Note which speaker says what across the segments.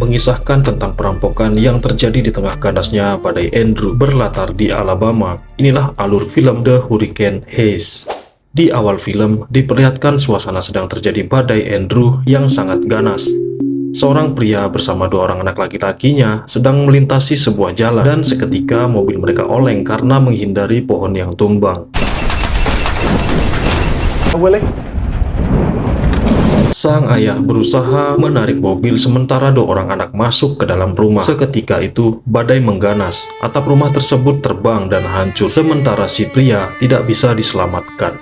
Speaker 1: mengisahkan tentang perampokan yang terjadi di tengah ganasnya badai Andrew berlatar di Alabama. Inilah alur film The Hurricane Haze. Di awal film, diperlihatkan suasana sedang terjadi badai Andrew yang sangat ganas. Seorang pria bersama dua orang anak laki-lakinya sedang melintasi sebuah jalan dan seketika mobil mereka oleng karena menghindari pohon yang tumbang. Sang ayah berusaha menarik mobil sementara dua orang anak masuk ke dalam rumah. Seketika itu, badai mengganas. Atap rumah tersebut terbang dan hancur, sementara si pria tidak bisa diselamatkan.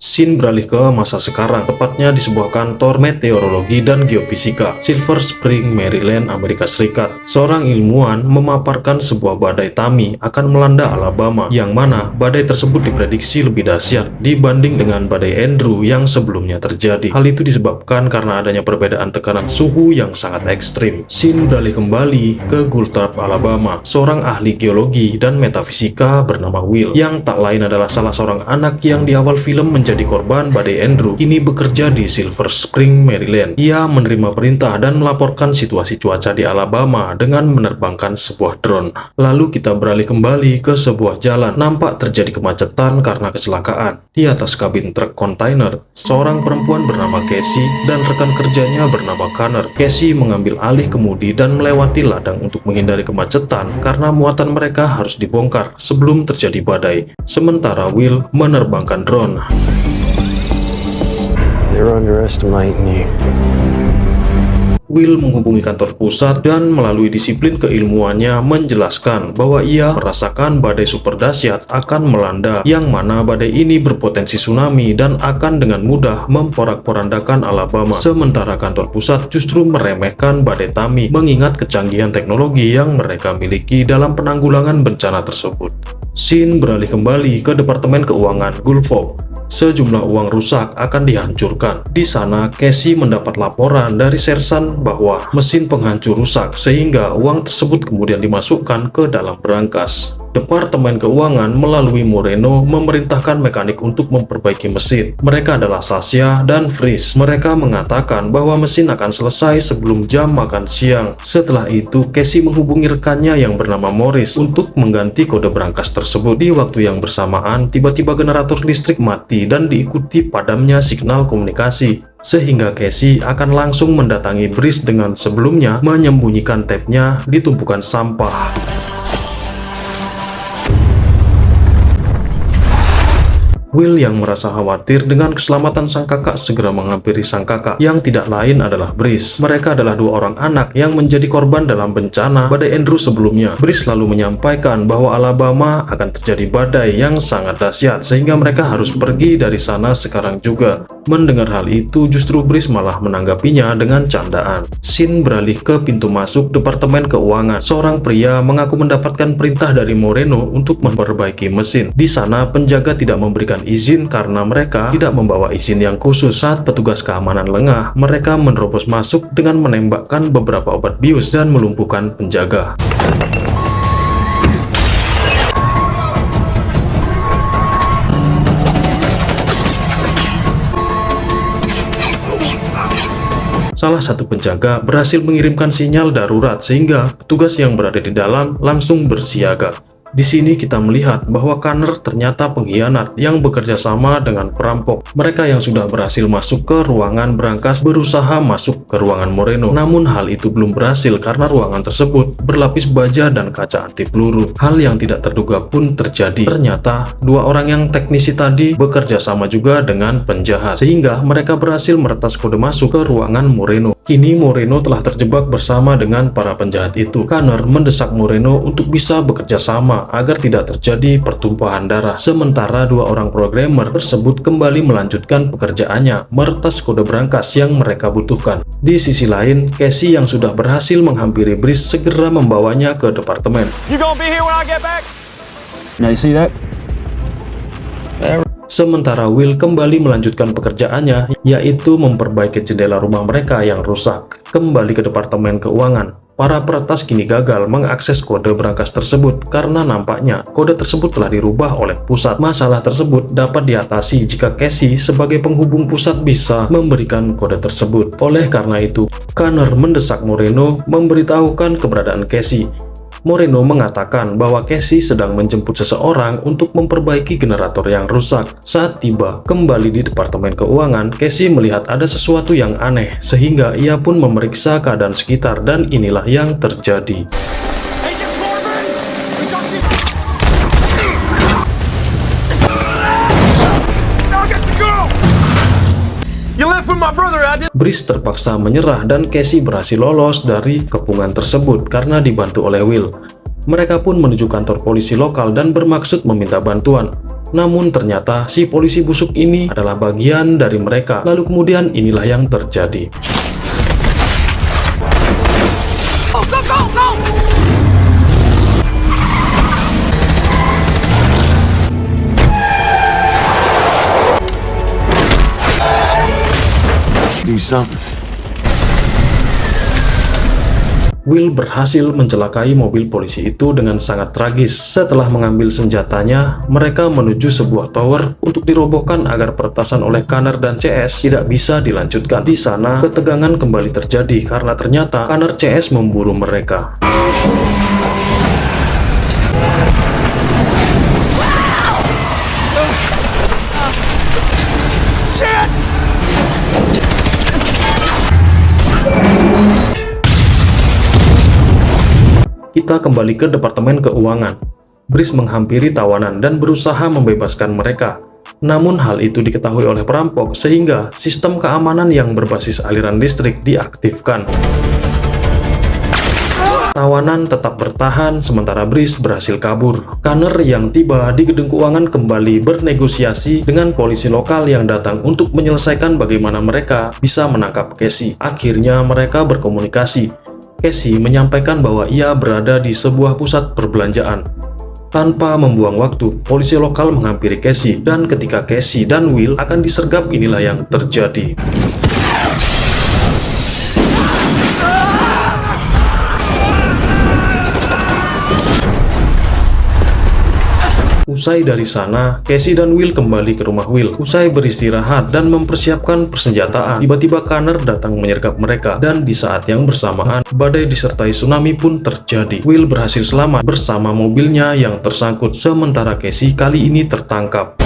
Speaker 1: Scene beralih ke masa sekarang, tepatnya di sebuah kantor meteorologi dan geofisika, Silver Spring, Maryland, Amerika Serikat. Seorang ilmuwan memaparkan sebuah badai Tami akan melanda Alabama, yang mana badai tersebut diprediksi lebih dahsyat dibanding dengan badai Andrew yang sebelumnya terjadi. Hal itu disebabkan karena adanya perbedaan tekanan suhu yang sangat ekstrim. Scene beralih kembali ke Gultrup, Alabama. Seorang ahli geologi dan metafisika bernama Will, yang tak lain adalah salah seorang anak yang di awal film menjadi korban badai Andrew, kini bekerja di Silver Spring, Maryland. Ia menerima perintah dan melaporkan situasi cuaca di Alabama dengan menerbangkan sebuah drone. Lalu kita beralih kembali ke sebuah jalan. Nampak terjadi kemacetan karena kecelakaan. Di atas kabin truk kontainer, seorang perempuan bernama Casey dan rekan kerjanya bernama Connor. Casey mengambil alih kemudi dan melewati ladang untuk menghindari kemacetan karena muatan mereka harus dibongkar sebelum terjadi badai. Sementara Will menerbangkan drone.
Speaker 2: They're underestimating you.
Speaker 1: Will menghubungi kantor pusat dan melalui disiplin keilmuannya menjelaskan bahwa ia merasakan badai super dahsyat akan melanda, yang mana badai ini berpotensi tsunami dan akan dengan mudah memporak-porandakan Alabama. Sementara kantor pusat justru meremehkan badai Tami mengingat kecanggihan teknologi yang mereka miliki dalam penanggulangan bencana tersebut. Scene beralih kembali ke Departemen Keuangan Gulfport. Sejumlah uang rusak akan dihancurkan. Di sana, Casey mendapat laporan dari sersan bahwa mesin penghancur rusak sehingga uang tersebut kemudian dimasukkan ke dalam berangkas. Departemen Keuangan melalui Moreno memerintahkan mekanik untuk memperbaiki mesin. Mereka adalah Sasha dan Fris. Mereka mengatakan bahwa mesin akan selesai sebelum jam makan siang. Setelah itu, Casey menghubungi rekannya yang bernama Morris untuk mengganti kode berangkas tersebut. Di waktu yang bersamaan, tiba-tiba generator listrik mati dan diikuti padamnya signal komunikasi, sehingga Casey akan langsung mendatangi Brice dengan sebelumnya menyembunyikan tape-nya di tumpukan sampah. Will yang merasa khawatir dengan keselamatan sang kakak segera menghampiri sang kakak yang tidak lain adalah Brice. Mereka adalah dua orang anak yang menjadi korban dalam bencana badai Andrew sebelumnya. Brice lalu menyampaikan bahwa Alabama akan terjadi badai yang sangat dahsyat sehingga mereka harus pergi dari sana sekarang juga. Mendengar hal itu, justru Brice malah menanggapinya dengan candaan. Scene beralih ke pintu masuk Departemen Keuangan. Seorang pria mengaku mendapatkan perintah dari Moreno untuk memperbaiki mesin. Di sana, penjaga tidak memberikan izin karena mereka tidak membawa izin yang khusus. Saat petugas keamanan lengah, mereka menerobos masuk dengan menembakkan beberapa obat bius dan melumpuhkan penjaga. Salah satu penjaga berhasil mengirimkan sinyal darurat sehingga petugas yang berada di dalam langsung bersiaga. Di sini kita melihat bahwa Connor ternyata pengkhianat yang bekerja sama dengan perampok. Mereka yang sudah berhasil masuk ke ruangan berangkas berusaha masuk ke ruangan Moreno. Namun hal itu belum berhasil karena ruangan tersebut berlapis baja dan kaca anti peluru. Hal yang tidak terduga pun terjadi. Ternyata dua orang yang teknisi tadi bekerja sama juga dengan penjahat, sehingga mereka berhasil meretas kode masuk ke ruangan Moreno. Kini Moreno telah terjebak bersama dengan para penjahat itu. Connor mendesak Moreno untuk bisa bekerja sama agar tidak terjadi pertumpahan darah. Sementara dua orang programmer tersebut kembali melanjutkan pekerjaannya, meretas kode berangkas yang mereka butuhkan. Di sisi lain, Casey yang sudah berhasil menghampiri Brice segera membawanya ke departemen.
Speaker 3: You gonna be here when I get back?
Speaker 2: Now you see that?
Speaker 1: Sementara Will kembali melanjutkan pekerjaannya, yaitu memperbaiki jendela rumah mereka yang rusak. Kembali ke Departemen Keuangan, Para peretas kini gagal mengakses kode brankas tersebut karena nampaknya kode tersebut telah dirubah oleh pusat. Masalah tersebut dapat diatasi jika Casey sebagai penghubung pusat bisa memberikan kode tersebut. Oleh karena itu, Connor mendesak Moreno memberitahukan keberadaan Casey. Moreno mengatakan bahwa Casey sedang menjemput seseorang untuk memperbaiki generator yang rusak. Saat tiba kembali di Departemen Keuangan, Casey melihat ada sesuatu yang aneh, sehingga ia pun memeriksa keadaan sekitar dan inilah yang terjadi. Brice terpaksa menyerah dan Casey berhasil lolos dari kepungan tersebut karena dibantu oleh Will. Mereka pun menuju kantor polisi lokal dan bermaksud meminta bantuan. Namun ternyata si polisi busuk ini adalah bagian dari mereka. Lalu kemudian inilah yang terjadi.
Speaker 2: Do something.
Speaker 1: Will berhasil mencelakai mobil polisi itu dengan sangat tragis. Setelah mengambil senjatanya, mereka menuju sebuah tower untuk dirobohkan agar peretasan oleh Connor dan CS tidak bisa dilanjutkan. Di sana, ketegangan kembali terjadi karena ternyata Connor CS memburu mereka. Kita kembali ke Departemen Keuangan. Brice menghampiri tawanan dan berusaha membebaskan mereka. Namun hal itu diketahui oleh perampok sehingga sistem keamanan yang berbasis aliran listrik diaktifkan. Tawanan tetap bertahan sementara Brice berhasil kabur. Connor yang tiba di gedung keuangan kembali bernegosiasi dengan polisi lokal yang datang untuk menyelesaikan bagaimana mereka bisa menangkap Casey. Akhirnya mereka berkomunikasi. Casey menyampaikan bahwa ia berada di sebuah pusat perbelanjaan. Tanpa membuang waktu, polisi lokal menghampiri Casey dan ketika Casey dan Will akan disergap inilah yang terjadi. Usai dari sana, Casey dan Will kembali ke rumah Will. Usai beristirahat dan mempersiapkan persenjataan, tiba-tiba Connor datang menyergap mereka. Dan di saat yang bersamaan, badai disertai tsunami pun terjadi. Will berhasil selamat bersama mobilnya yang tersangkut, sementara Casey kali ini tertangkap.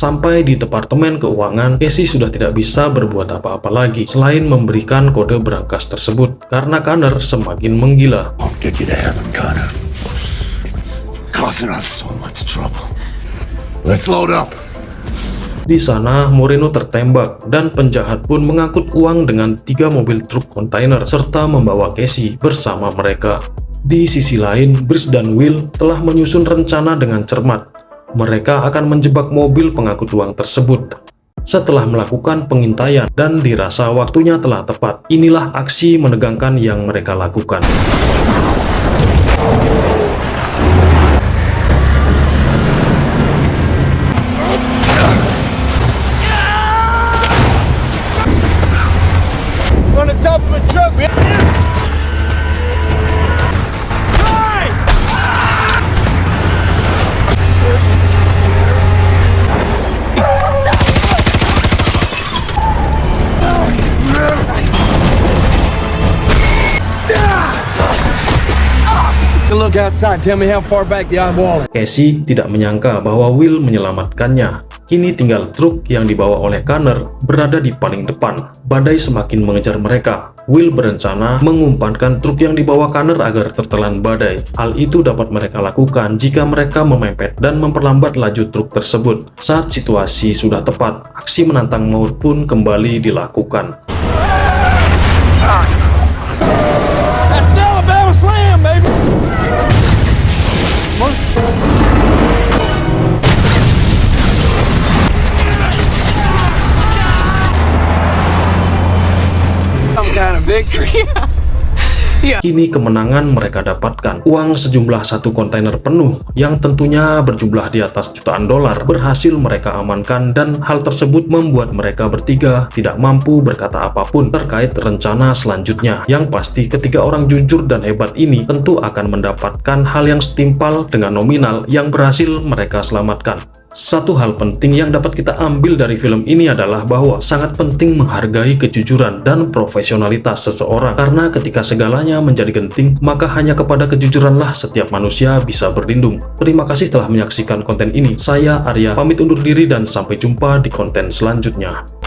Speaker 1: Sampai di Departemen Keuangan, Casey sudah tidak bisa berbuat apa-apa lagi selain memberikan kode brankas tersebut karena Connor semakin menggila.
Speaker 3: I'll get you to heaven, Connor. Causing us so much trouble. Let's load up.
Speaker 1: Di sana, Moreno tertembak dan penjahat pun mengangkut uang dengan 3 mobil truk kontainer serta membawa Casey bersama mereka. Di sisi lain, Brice dan Will telah menyusun rencana dengan cermat. Mereka akan menjebak mobil pengangkut uang tersebut. Setelah melakukan pengintaian dan dirasa waktunya telah tepat, inilah aksi menegangkan yang mereka lakukan.
Speaker 4: On the top of a truck, man. Look outside. Tell me how far back the eyeball is.
Speaker 1: Casey tidak menyangka bahwa Will menyelamatkannya. Kini tinggal truk yang dibawa oleh Connor berada di paling depan. Badai semakin mengejar mereka. Will berencana mengumpankan truk yang dibawa Connor agar tertelan badai. Hal itu dapat mereka lakukan jika mereka memepet dan memperlambat laju truk tersebut. Saat situasi sudah tepat, aksi menantang maut pun kembali dilakukan.
Speaker 4: That's the Alabama Slam, baby. Some kind of victory.
Speaker 1: Kini kemenangan mereka dapatkan. Uang sejumlah 1 kontainer penuh yang tentunya berjumlah di atas jutaan dolar berhasil mereka amankan, dan hal tersebut membuat mereka bertiga tidak mampu berkata apapun terkait rencana selanjutnya. Yang pasti ketiga orang jujur dan hebat ini tentu akan mendapatkan hal yang setimpal dengan nominal yang berhasil mereka selamatkan. Satu hal penting yang dapat kita ambil dari film ini adalah bahwa sangat penting menghargai kejujuran dan profesionalitas seseorang, karena ketika segalanya menjadi genting, maka hanya kepada kejujuranlah setiap manusia bisa berlindung. Terima kasih telah menyaksikan konten ini. Saya Arya pamit undur diri dan sampai jumpa di konten selanjutnya.